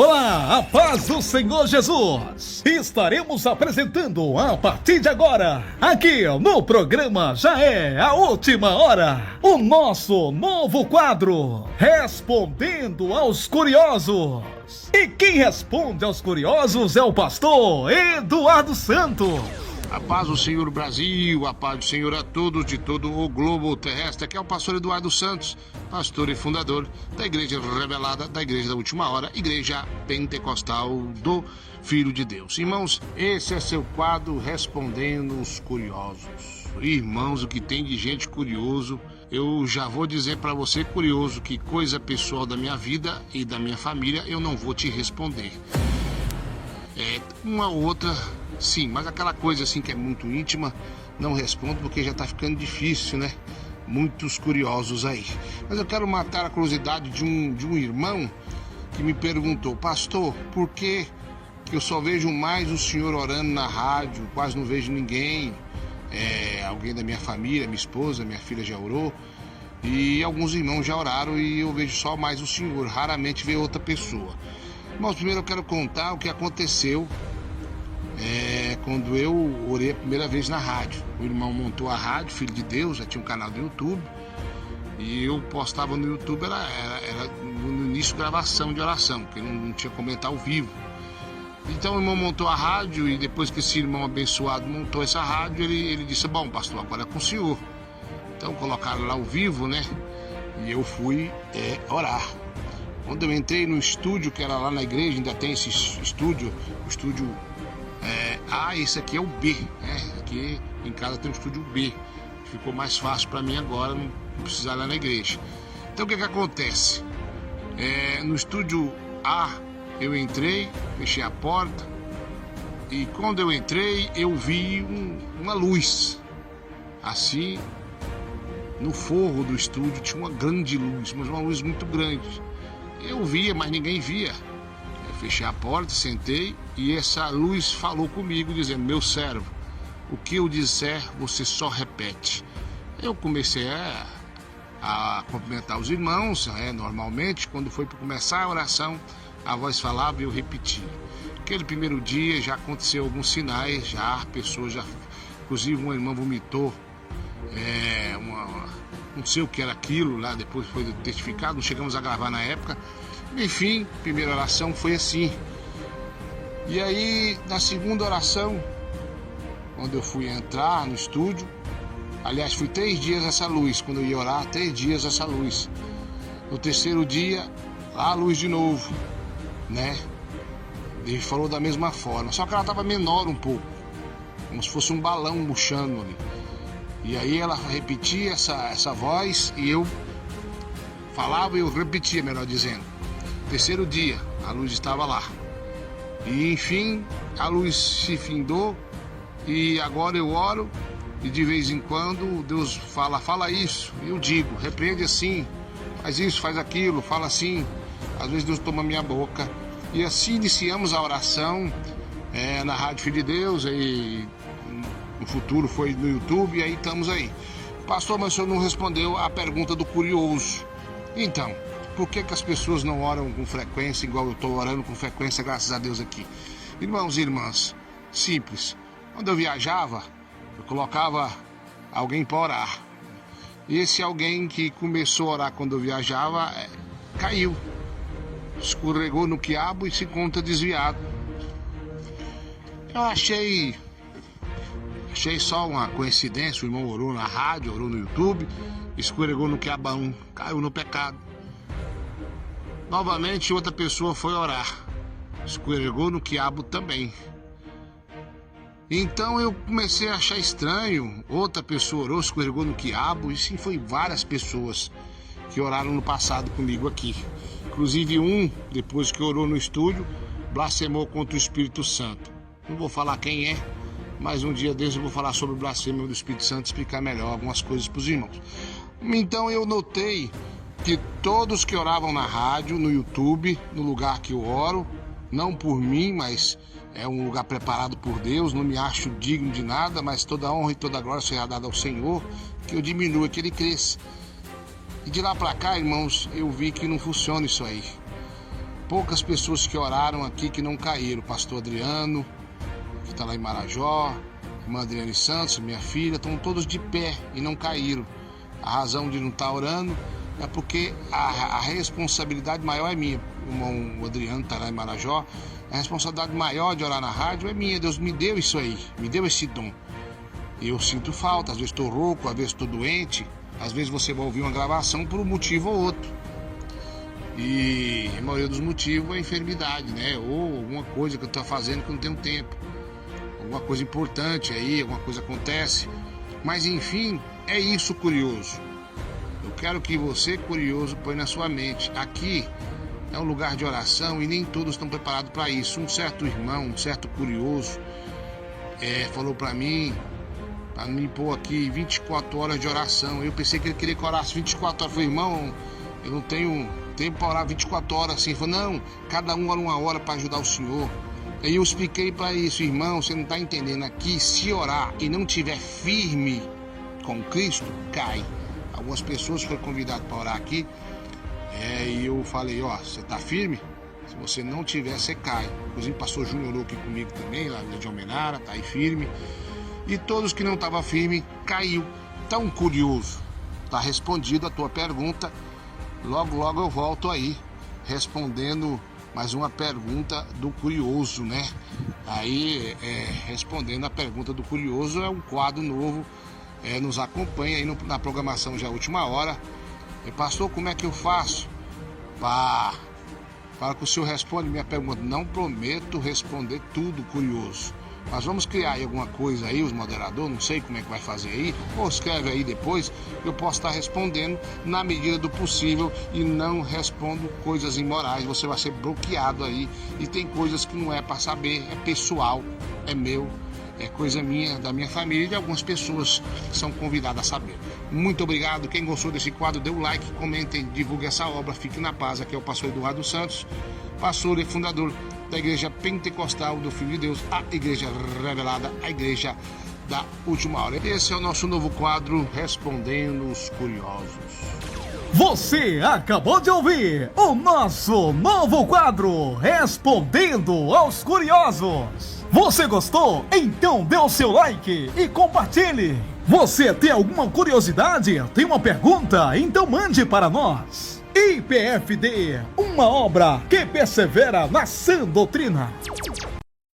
Olá, a paz do Senhor Jesus! Estaremos apresentando a partir de agora, aqui no programa Já É a Última Hora, o nosso novo quadro, Respondendo aos Curiosos. E quem responde aos curiosos é o pastor Eduardo Santos. A paz do Senhor Brasil, a paz do Senhor a todos de todo o globo terrestre. Aqui é o pastor Eduardo Santos, pastor e fundador da Igreja Revelada, da Igreja da Última Hora, Igreja Pentecostal do Filho de Deus. Irmãos, esse é seu quadro Respondendo os Curiosos. Irmãos, o que tem de gente curioso, eu já vou dizer para você, curioso, que coisa pessoal da minha vida e da minha família eu não vou te responder. Uma ou outra, sim, mas aquela coisa assim que é muito íntima, não respondo porque já tá ficando difícil, né? Muitos curiosos aí. Mas eu quero matar a curiosidade de um irmão que me perguntou: pastor, por que eu só vejo mais o senhor orando na rádio, quase não vejo ninguém? Alguém da minha família, minha esposa, minha filha já orou, e alguns irmãos já oraram e eu vejo só mais o senhor, raramente vejo outra pessoa. Mas primeiro eu quero contar o que aconteceu quando eu orei a primeira vez na rádio. O irmão montou a rádio, Filho de Deus, já tinha um canal do YouTube, e eu postava no YouTube, era no início gravação de oração, porque não tinha como entrar ao vivo. Então o irmão montou a rádio, e depois que esse irmão abençoado montou essa rádio, ele disse: bom, pastor, agora é com o senhor. Então colocaram lá ao vivo, né? E eu fui orar. Quando eu entrei no estúdio, que era lá na igreja, ainda tem esse estúdio, o estúdio esse aqui é o B, né? Aqui em casa tem o estúdio B. Ficou mais fácil para mim agora, não precisar ir lá na igreja. Então o que acontece? No estúdio A eu entrei, fechei a porta, e quando eu entrei eu vi uma luz. Assim, no forro do estúdio tinha uma grande luz, mas uma luz muito grande. Eu via, mas ninguém via. Eu fechei a porta, sentei, e essa luz falou comigo, dizendo: meu servo, o que eu disser, você só repete. Eu comecei a cumprimentar os irmãos, normalmente, quando foi para começar a oração, a voz falava e eu repetia. Aquele primeiro dia já aconteceu alguns sinais, pessoas inclusive uma irmã vomitou, não sei o que era aquilo, lá depois foi testificado, não chegamos a gravar na época. Enfim, primeira oração foi assim. E aí, na segunda oração, quando eu fui entrar no estúdio, aliás, fui 3 dias essa luz, quando eu ia orar, 3 dias essa luz. No terceiro dia, a luz de novo, né? Ele falou da mesma forma, só que ela estava menor um pouco, como se fosse um balão murchando ali. E aí ela repetia essa voz, e eu falava e eu repetia, melhor dizendo. Terceiro dia, a luz estava lá. E enfim, a luz se findou, e agora eu oro, e de vez em quando Deus fala isso, e eu digo, repreende assim, faz isso, faz aquilo, fala assim. Às vezes Deus toma minha boca. E assim iniciamos a oração na Rádio Filho de Deus, e no futuro foi no YouTube, e aí estamos aí. Pastor, mas o senhor não respondeu a pergunta do curioso. Então, por que as pessoas não oram com frequência, igual eu estou orando com frequência, graças a Deus aqui? Irmãos e irmãs, simples. Quando eu viajava, eu colocava alguém para orar. E esse alguém que começou a orar quando eu viajava, caiu. Escorregou no quiabo e se encontra desviado. Eu achei só uma coincidência. O irmão orou na rádio, orou no YouTube, escorregou no quiabão, caiu no pecado. Novamente outra pessoa foi orar, escorregou no quiabo também. Então eu comecei a achar estranho. Outra pessoa orou, escorregou no quiabo, e sim, foi várias pessoas que oraram no passado comigo aqui. Inclusive depois que orou no estúdio, blasfemou contra o Espírito Santo. Não vou falar quem é, mas um dia desses eu vou falar sobre o blasfêmio do Espírito Santo, explicar melhor algumas coisas para os irmãos. Então eu notei que todos que oravam na rádio, no YouTube, no lugar que eu oro, não por mim, mas é um lugar preparado por Deus, não me acho digno de nada, mas toda honra e toda glória seja dada ao Senhor, que eu diminua, que Ele cresça. E de lá para cá, irmãos, eu vi que não funciona isso aí. poucas pessoas que oraram aqui que não caíram. Pastor Adriano, que está lá em Marajó, irmã Adriane Santos, minha filha, estão todos de pé e não caíram. A razão de não estar orando é porque a responsabilidade maior é minha. O irmão Adriano está lá em Marajó. A responsabilidade maior de orar na rádio é minha. Deus me deu isso aí, me deu esse dom. Eu sinto falta, às vezes estou rouco, às vezes estou doente. Às vezes você vai ouvir uma gravação por um motivo ou outro. E a maioria dos motivos é enfermidade, né? Ou alguma coisa que eu estou fazendo que eu não tenho tempo. Alguma coisa importante aí, alguma coisa acontece. Mas enfim, é isso, curioso. Eu quero que você, curioso, põe na sua mente. Aqui é um lugar de oração e nem todos estão preparados para isso. Um certo irmão, um certo curioso, falou para mim pôr aqui 24 horas de oração. Eu pensei que ele queria que eu orasse 24 horas. Eu falei, irmão, eu não tenho tempo para orar 24 horas assim. Ele falou, não, cada um ora uma hora para ajudar o senhor. Aí eu expliquei para isso, irmão, você não está entendendo aqui, se orar e não tiver firme com Cristo, cai. Algumas pessoas foram convidadas para orar aqui, e eu falei, você está firme? Se você não tiver, você cai. Inclusive o pastor Júnior orou aqui comigo também, lá de Almenara, tá aí firme. E todos que não estavam firmes, caiu. Tão curioso, tá respondido a tua pergunta. Logo, logo eu volto aí, respondendo mais uma pergunta do curioso, né? Aí, respondendo a pergunta do curioso, é um quadro novo, nos acompanha aí na programação já última hora. Pastor, como é que eu faço? Para que o senhor responda minha pergunta. Não prometo responder tudo, curioso. Mas vamos criar aí alguma coisa aí, os moderadores, não sei como é que vai fazer aí, ou escreve aí depois, eu posso estar respondendo na medida do possível e não respondo coisas imorais, você vai ser bloqueado aí, e tem coisas que não é para saber, é pessoal, é meu, é coisa minha, da minha família e de algumas pessoas que são convidadas a saber. Muito obrigado, quem gostou desse quadro, dê um like, comentem, divulgue essa obra, fique na paz. Aqui é o pastor Eduardo Santos, pastor e fundador da Igreja Pentecostal do Filho de Deus, a Igreja Revelada, a Igreja da Última Hora. Esse é o nosso novo quadro, Respondendo os Curiosos. Você acabou de ouvir o nosso novo quadro, Respondendo aos Curiosos. Você gostou? Então dê o seu like e compartilhe. Você tem alguma curiosidade? Tem uma pergunta? Então mande para nós. IPFD, uma obra que persevera na sã doutrina.